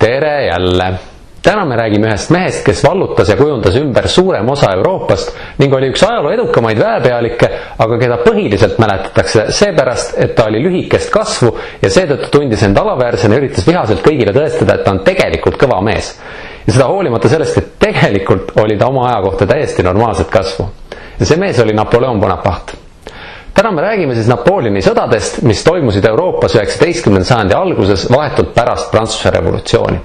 Tere jälle! Täna me räägime ühest mehest, kes vallutas ja kujundas ümber suurem osa Euroopast ning oli üks ajaloo edukamaid väepealikke, aga keda põhiliselt mäletatakse seepärast, et ta oli lühikest kasvu ja seetõttu tundis end alaväärsena ja üritas vihaselt kõigile tõestada, et ta on tegelikult kõva mees. Ja seda hoolimata sellest, et tegelikult oli ta oma aja kohta täiesti normaalset kasvu. Ja see mees oli Napoleon Bonaparte. Täna me räägime siis Napoleoni sõdadest, mis toimusid Euroopas 19. sajandi alguses vahetult pärast Prantsuse revolutsiooni.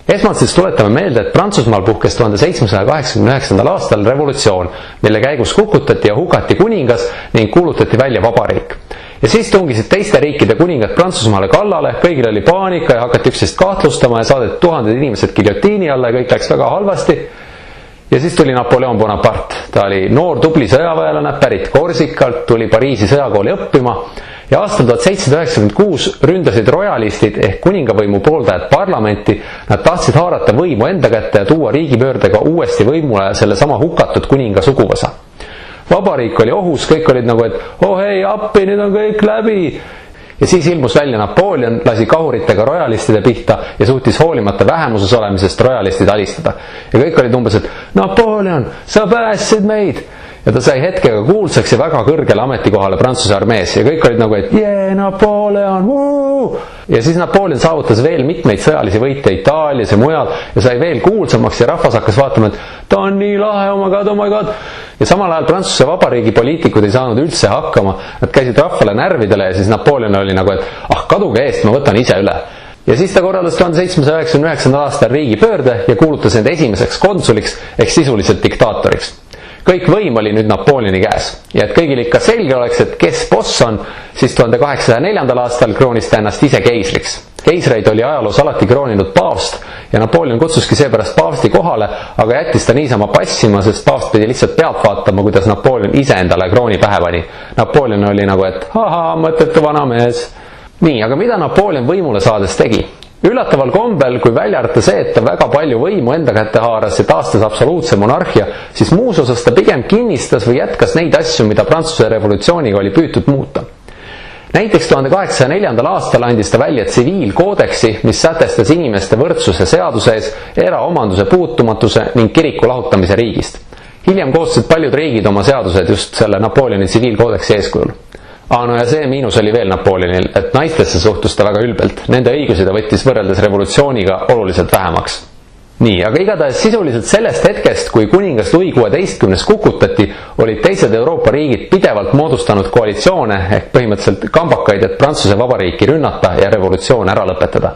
Esmalt siis tuletame meelde, et Prantsusmaal puhkes 1789. aastal revolutsioon, mille käigus kukutati ja hukati kuningas ning kuulutati välja vabariik. Ja siis tungisid teiste riikide kuningad Prantsusmaale kallale, kõigil oli paanika ja hakati üksteist kahtlustama ja saadeti tuhanded inimesed giljotiini alla ja kõik läks väga halvasti. Ja siis tuli Napoleon Bonaparte. Ta oli noor tubli sõjaväelane, pärit Korsikalt, tuli Pariisi sõjakooli õppima ja aastal 1796 ründasid rojalistid ehk kuningavõimu pooldajad parlamenti. Nad tahtsid haarata võimu enda kätte ja tuua riigipöördega uuesti võimule selle sama hukatud kuninga suguvõsa. Vabariik oli ohus, kõik olid nagu, et oh hei, appi, nüüd on kõik läbi. Ja siis ilmus välja Napoleon, lasi kahuritega rojalistide pihta ja suutis hoolimata vähemuses olemisest rojalistid alistada. Ja kõik olid umbes, et Napoleon, sa päästsid meid! Ja ta sai hetkega kuulsaks ja väga kõrgele ametikohale Prantsuse armees ja kõik olid nagu, et Napoleon, vuu! Ja siis Napoleon saavutas veel mitmeid sõjalisi võite Itaalias ja mujal ja sai veel kuulsamaks ja rahvas hakkas vaatama, et ta on nii lahe, oh my god. Ja samal ajal Prantsuse vabariigi poliitikud ei saanud üldse hakkama, nad käisid rahvale närvidele ja siis Napoleon oli nagu, et kaduge eest, ma võtan ise üle. Ja siis ta korraldas 1799. aastal riigipöörde ja kuulutas end esimeseks konsuliks ehk sisuliselt diktaatoriks. Kõik võim oli nüüd Napoleoni käes. Ja et kõigil ikka selge oleks, et kes boss on, siis 1804. aastal kroonis ta ennast ise keisriks. Keisreid oli ajaloos alati krooninud paavst ja Napoleon kutsuski seepärast paavsti kohale, aga jättis ta niisama passima, sest paavst pidi lihtsalt pealt vaatama, kuidas Napoleon ise endale krooni pähe pani. Napoleon oli nagu, et mõttetu vana mees. Nii, aga mida Napoleon võimule saades tegi? Üllataval kombel, kui välja arvata see, et ta väga palju võimu enda kätte haaras ja taastas absoluutse monarhia, siis muus osas ta pigem kinnistas või jätkas neid asju, mida Prantsuse revolutsiooniga oli püütud muuta. Näiteks 1804. aastal andis ta välja tsiviilkoodeksi, mis sätestas inimeste võrdsuse seaduse ees, eraomanduse puutumatuse ning kiriku lahutamise riigist. Hiljem koostasid paljud riigid oma seadused just selle Napoleoni tsiviilkoodeksi eeskujul. No ja see miinus oli veel Napoleonil, et naistesse suhtus ta väga ülbelt. Nende õigusi ta võttis võrreldes revolutsiooniga oluliselt vähemaks. Nii, aga igatahes sisuliselt sellest hetkest, kui kuningas Louis XVI kukutati, olid teised Euroopa riigid pidevalt moodustanud koalitsioone ehk põhimõtteliselt kambakaid, et Prantsuse vabariiki rünnata ja revolutsioon ära lõpetada.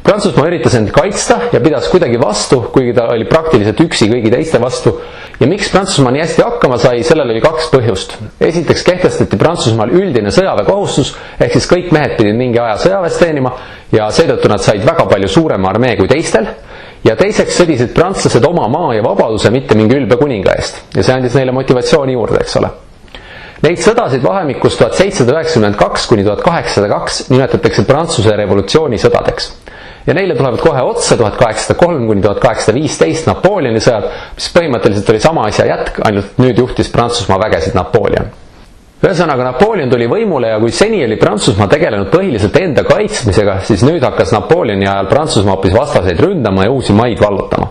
Prantsusmaa üritas end kaitsta ja pidas kuidagi vastu, kuigi ta oli praktiliselt üksi kõigi teiste vastu. Ja miks Prantsusmaa nii hästi hakkama sai, sellel oli kaks põhjust. Esiteks kehtestati Prantsusmaal üldine sõjaväekohustus, ehk siis kõik mehed pidid mingi aja sõjaväes teenima ja seetõttu nad said väga palju suurema armee kui teistel. Ja teiseks sõdisid prantslased oma maa ja vabaduse, mitte mingi ülbe kuninga eest. Ja see andis neile motivatsiooni juurde, eks ole. Neid sõdasid vahemikus 1792 kuni 1802 nimetatakse Prantsuse revolutsiooni sõdadeks. Ja neile tulevad kohe otsa 1803 kuni 1815 Napoleoni sõjad, mis põhimõtteliselt oli sama asja jätk, ainult nüüd juhtis Prantsusmaa vägesid Napoleon. Ühesõnaga Napoleon tuli võimule ja kui seni oli Prantsusmaa tegelenud põhiliselt enda kaitsmisega, siis nüüd hakkas Napoleoni ajal Prantsusmaa hoopis vastaseid ründama ja uusi maid vallutama.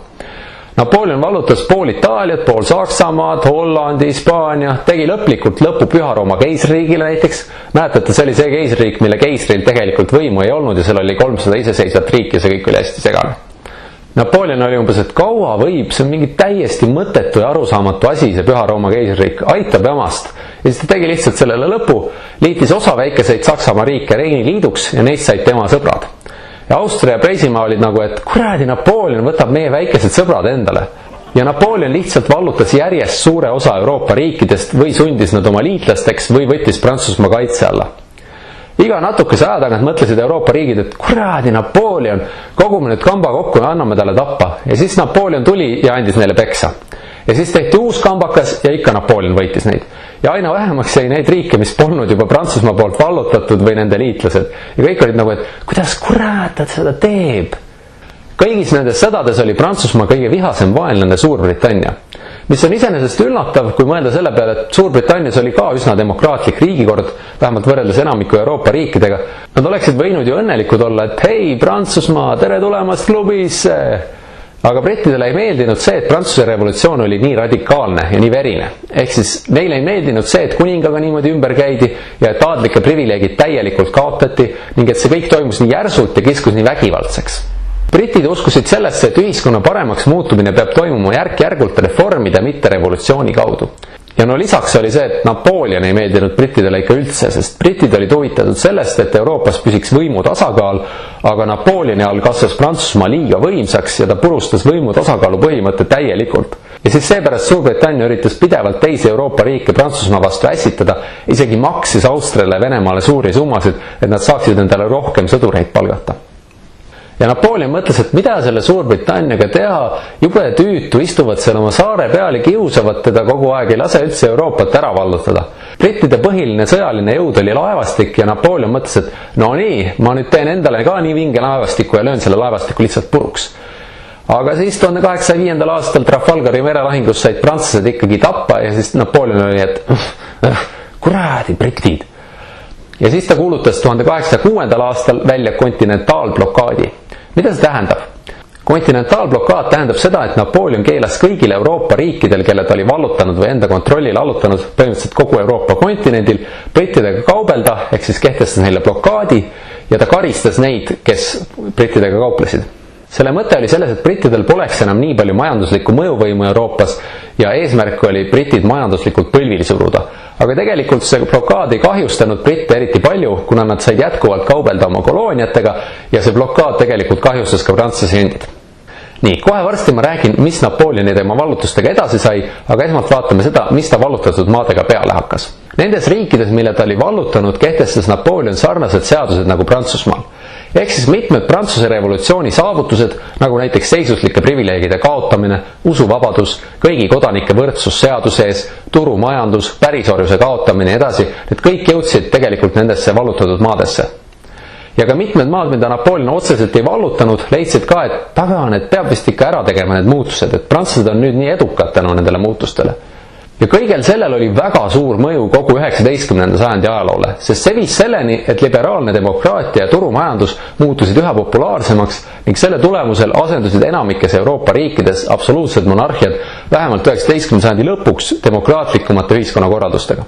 Napoleon vallutas pool Itaaliat, pool Saksamaad, Hollandi, Hispaania, tegi lõplikult lõpu Püha-Rooma keisririigile näiteks. Mäletate, see oli see keisriik, mille keisril tegelikult võimu ei olnud ja seal oli 300 iseseisvat riiki ja see kõik oli hästi segane. Napoleon oli umbes, et kaua võib, see on mingi täiesti mõttetu ja arusaamatu asi, see Püha-Rooma keisririik, aitab jamast. Ja siis ta tegi lihtsalt sellele lõpu, liitis osa väikeseid Saksamaa riike Reini liiduks ja neist said tema sõbrad. Ja Austria ja Preisimaa olid nagu, et kuradi Napoleon võtab meie väikesed sõbrad endale. Ja Napoleon lihtsalt vallutas järjest suure osa Euroopa riikidest või sundis nad oma liitlasteks või võttis Prantsusmaa kaitse alla. Iga natukese aja tagant mõtlesid Euroopa riigid, et kuradi Napoleon, kogume nüüd kamba kokku ja anname talle tappa. Ja siis Napoleon tuli ja andis neile peksa. Ja siis tehti uus kambakas ja ikka Napoleon võitis neid. Ja aina vähemaks jäi neid riike, mis polnud juba Prantsusmaa poolt vallutatud või nende liitlased. Ja kõik olid nagu, et kuidas kurat ta seda teeb? Kõigis nendes sõdades oli Prantsusmaa kõige vihasem vaenlane Suurbritannia, mis on iseenesest üllatav, kui mõelda selle peale, et Suurbritannias oli ka üsna demokraatlik riigikord, vähemalt võrreldes enamiku Euroopa riikidega. Nad oleksid võinud ju õnnelikud olla, et hei, Prantsusmaa, tere tulemast klubisse! Aga brittidele ei meeldinud see, et Prantsuse revolutsioon oli nii radikaalne ja nii verine. Ehk siis neile ei meeldinud see, et kuningaga niimoodi ümber käidi ja et aadlike privileegid täielikult kaotati ning et see kõik toimus nii järsult ja kiskus nii vägivaldseks. Britid uskusid sellesse, et ühiskonna paremaks muutumine peab toimuma järk-järgult reformide, mitte revolutsiooni kaudu. Ja no lisaks oli see, et Napoleon ei meeldinud brittidele ikka üldse, sest britid olid huvitatud sellest, et Euroopas püsiks võimu tasakaal, aga Napoleoni all kasvas Prantsusmaa liiga võimsaks ja ta purustas võimu tasakaalu põhimõtte täielikult. Ja siis seepärast Suurbritannia üritas pidevalt teisi Euroopa riike Prantsusmaa vastu ässitada, isegi maksis Austriale ja Venemaale suuri summasid, et nad saaksid endale rohkem sõdureid palgata. Ja Napoleon mõtles, et mida selle Suurbritanniaga teha, jube tüütu, istuvad seal oma saare peal ja kiusavad teda kogu aeg, ei lase üldse Euroopat ära vallutada. Brittide põhiline sõjaline jõud oli laevastik ja Napoleon mõtles, et no nii, ma nüüd teen endale ka nii vinge laevastiku ja löön selle laevastiku lihtsalt puruks. Aga siis 1805. aastal Trafalgari merelahingus said prantslased ikkagi tappa ja siis Napoleon oli, et kuradi britid. Ja siis ta kuulutas 1806. aastal välja kontinentaalblokaadi. Mida see tähendab? Kontinentaalblokaad tähendab seda, et Napoleon keelas kõigil Euroopa riikidel, kelle ta oli vallutanud või enda kontrollil allutanud põhimõtteliselt kogu Euroopa kontinendil, brittidega kaubelda, ehk siis kehtestas neile blokaadi ja ta karistas neid, kes brittidega kauplesid. Selle mõte oli selles, et brittidel poleks enam nii palju majanduslikku mõjuvõimu Euroopas ja eesmärk oli britid majanduslikult põlvili suruda. Aga tegelikult see blokaad ei kahjustanud britte eriti palju, kuna nad said jätkuvalt kaubelda oma kolooniatega ja see blokaad tegelikult kahjustas ka prantslasi endid. Nii, kohe varsti ma räägin, mis Napoleoni tema vallutustega edasi sai, aga esmalt vaatame seda, mis ta vallutatud maadega peale hakkas. Nendes riikides, mille ta oli vallutanud, kehtestas Napoleon sarnased seadused nagu Prantsusmaal. Ehk siis mitmed Prantsuse revolutsiooni saavutused, nagu näiteks seisuslike privileegide kaotamine, usuvabadus, kõigi kodanike võrdsus seaduse ees, turumajandus, pärisorjuse kaotamine ja edasi, need kõik jõudsid tegelikult nendesse vallutatud maadesse. Ja ka mitmed maad, mida Napoleon otseselt ei vallutanud, leidsid ka, et tagan, et peab vist ikka ära tegema need muutused, et prantslased on nüüd nii edukad tänu nendele muutustele. Ja kõigel sellel oli väga suur mõju kogu 19. sajandi ajaloole, sest see viis selleni, et liberaalne demokraatia ja turumajandus muutusid üha populaarsemaks ning selle tulemusel asendusid enamikes Euroopa riikides absoluutsed monarhiad vähemalt 19. sajandi lõpuks demokraatlikumate ühiskonnakorraldustega.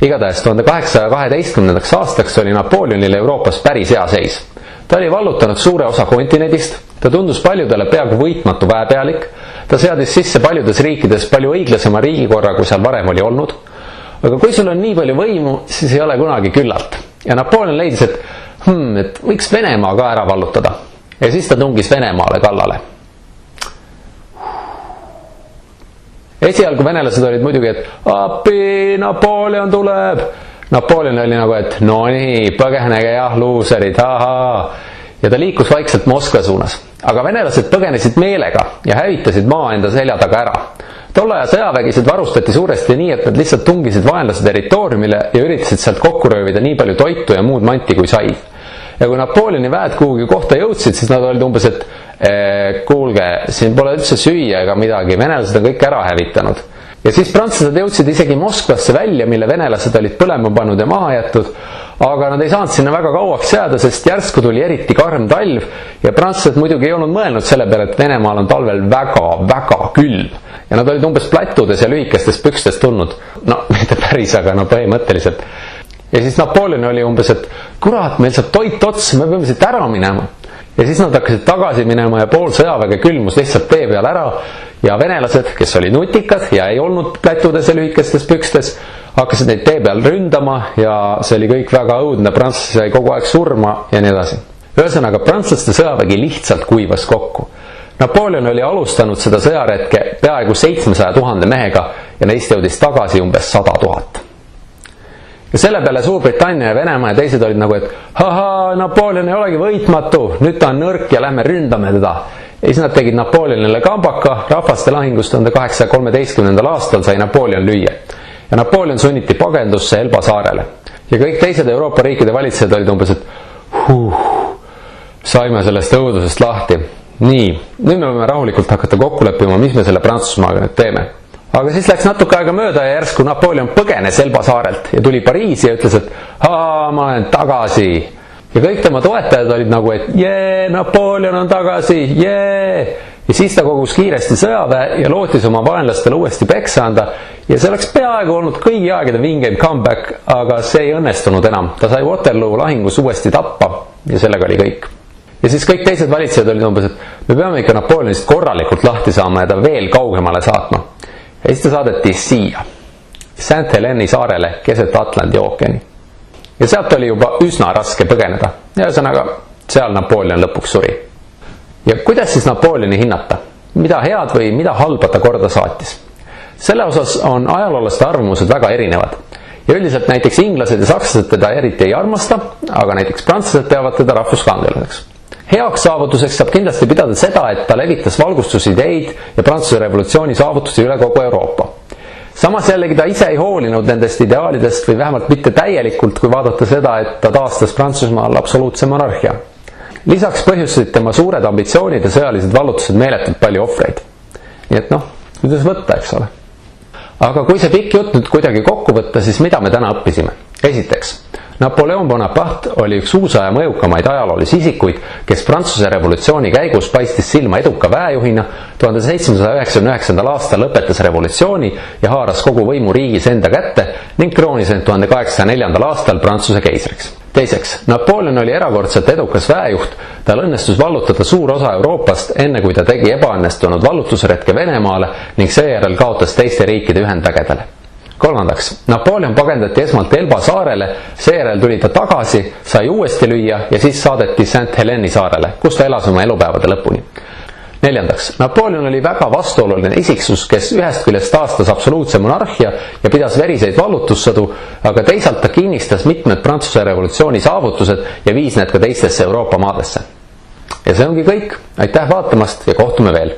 Igatahes 1812. aastaks oli Napoleonil Euroopas päris hea seis. Ta oli vallutanud suure osa kontinendist, ta tundus paljudele peaaegu võitmatu väepealik, ta seadis sisse paljudes riikides palju õiglasema riigikorra, kui seal varem oli olnud. Aga kui sul on nii palju võimu, siis ei ole kunagi küllalt. Ja Napoleon leidis, et võiks Venemaa ka ära vallutada. Ja siis ta tungis Venemaale kallale. Esialgu venelased olid muidugi, et appi, Napoleon tuleb. Napoleon oli nagu, et no nii, põgenege jah, luuserid, ahaa. Ja ta liikus vaikselt Moskva suunas. Aga venelased põgenesid meelega ja hävitasid maa enda selja taga ära. Tolle aja sõjavägised varustati suuresti nii, et nad lihtsalt tungisid vaenlase territooriumile ja üritasid sealt kokku röövida nii palju toitu ja muud manti kui said. Ja kui Napoleoni väed kuhugi kohta jõudsid, siis nad olid umbes, et kuulge, siin pole üldse süüa ega midagi, venelased on kõik ära hävitanud. Ja siis prantslased jõudsid isegi Moskvasse välja, mille venelased olid põlema pannud ja maha jätud, aga nad ei saanud sinna väga kauaks jääda, sest järsku tuli eriti karm talv ja prantslased muidugi ei olnud mõelnud selle peale, et Venemaal on talvel väga külm. Ja nad olid umbes plätudes ja lühikestes pükstes tulnud. No, mitte päris, aga no põhimõtteliselt. Ja siis Napoleon oli umbes, et kurat, meil saab toit otsa, me peame siit ära minema. Ja siis nad hakkasid tagasi minema ja pool sõjaväge külmus lihtsalt tee peal ära ja venelased, kes olid nutikad ja ei olnud plätudes ja lühikestes pükstes, hakkasid neid tee peal ründama ja see oli kõik väga õudne, prantslasi sai kogu aeg surma ja nii edasi. Ühesõnaga, prantslaste sõjavägi lihtsalt kuivas kokku. Napoleon oli alustanud seda sõjaretke peaaegu 700 000 mehega ja neist jõudis tagasi umbes 100 000. Ja selle peale Suurbritannia ja Venemaa ja teised olid nagu, et haha, Napoleon ei olegi võitmatu, nüüd ta on nõrk ja lähme ründame teda. Ja siis nad tegid Napoleonile kambaka, rahvaste lahingus 1813. aastal sai Napoleon lüüa. Ja Napoleon sunniti pagendusse Elba saarele. Ja kõik teised Euroopa riikide valitsejad olid umbes, et saime sellest õudusest lahti. Nii, nüüd me võime rahulikult hakata kokku leppima, mis me selle Prantsusmaaga nüüd teeme. Aga siis läks natuke aega mööda ja järsku Napoleon põgenes Elba saarelt ja tuli Pariisi ja ütles, et ma olen tagasi. Ja kõik tema toetajad olid nagu, et jee, Napoleon on tagasi, jee. Ja siis ta kogus kiiresti sõjaväe ja lootis oma vaenlastele uuesti peksa anda ja see oleks peaaegu olnud kõigi aegade vingeim comeback, aga see ei õnnestunud enam. Ta sai Waterloo lahingus uuesti tappa ja sellega oli kõik. Ja siis kõik teised valitsejad olid umbes, et me peame ikka Napoleonist korralikult lahti saama ja ta veel kaugemale saatma. Ja siis ta saadeti siia, St. Heleni saarele keset Atlandi ookeani. Ja sealt oli juba üsna raske põgeneda. Ja ühesõnaga, seal Napoleon lõpuks suri. Ja kuidas siis Napoleoni hinnata? Mida head või mida halba ta korda saatis? Selle osas on ajaloolaste arvamused väga erinevad. Ja üldiselt näiteks inglased ja sakslased teda eriti ei armasta, aga näiteks prantslased teavad teda rahvuskangelaseks. Heaks saavutuseks saab kindlasti pidada seda, et ta levitas valgustusideid ja Prantsuse revolutsiooni saavutusi üle kogu Euroopa. Samas jällegi ta ise ei hoolinud nendest ideaalidest või vähemalt mitte täielikult, kui vaadata seda, et ta taastas Prantsusmaal absoluutse monarhia. Lisaks põhjustasid tema suured ambitsioonid ja sõjalised vallutused meeletult palju ohvreid. Nii et kuidas võtta, eks ole. Aga kui see pikk jutt nüüd kuidagi kokku võtta, siis mida me täna õppisime? Esiteks, Napoleon Bonaparte oli üks uusaja mõjukamaid ajaloolisi isikuid, kes Prantsuse revolutsiooni käigus paistis silma eduka väejuhina, 1799. aastal lõpetas revolutsiooni ja haaras kogu võimu riigis enda kätte ning kroonis end 1804. aastal Prantsuse keisriks. Teiseks, Napoleon oli erakordselt edukas väejuht, tal õnnestus vallutada suur osa Euroopast, enne kui ta tegi ebaõnnestunud vallutusretke Venemaale ning seejärel kaotas teiste riikide ühendvägedele. Kolmandaks, Napoleon pagendati esmalt Elba saarele, seejärel tuli ta tagasi, sai uuesti lüüa ja siis saadeti St. Heleni saarele, kus ta elas oma elupäevade lõpuni. Neljandaks, Napoleon oli väga vastuoluline isiksus, kes ühest küljest taastas absoluutse monarhia ja pidas veriseid vallutussõdu, aga teisalt ta kinnistas mitmed Prantsuse revolutsiooni saavutused ja viis need ka teistesse Euroopa maadesse. Ja see ongi kõik. Aitäh vaatamast ja kohtume veel!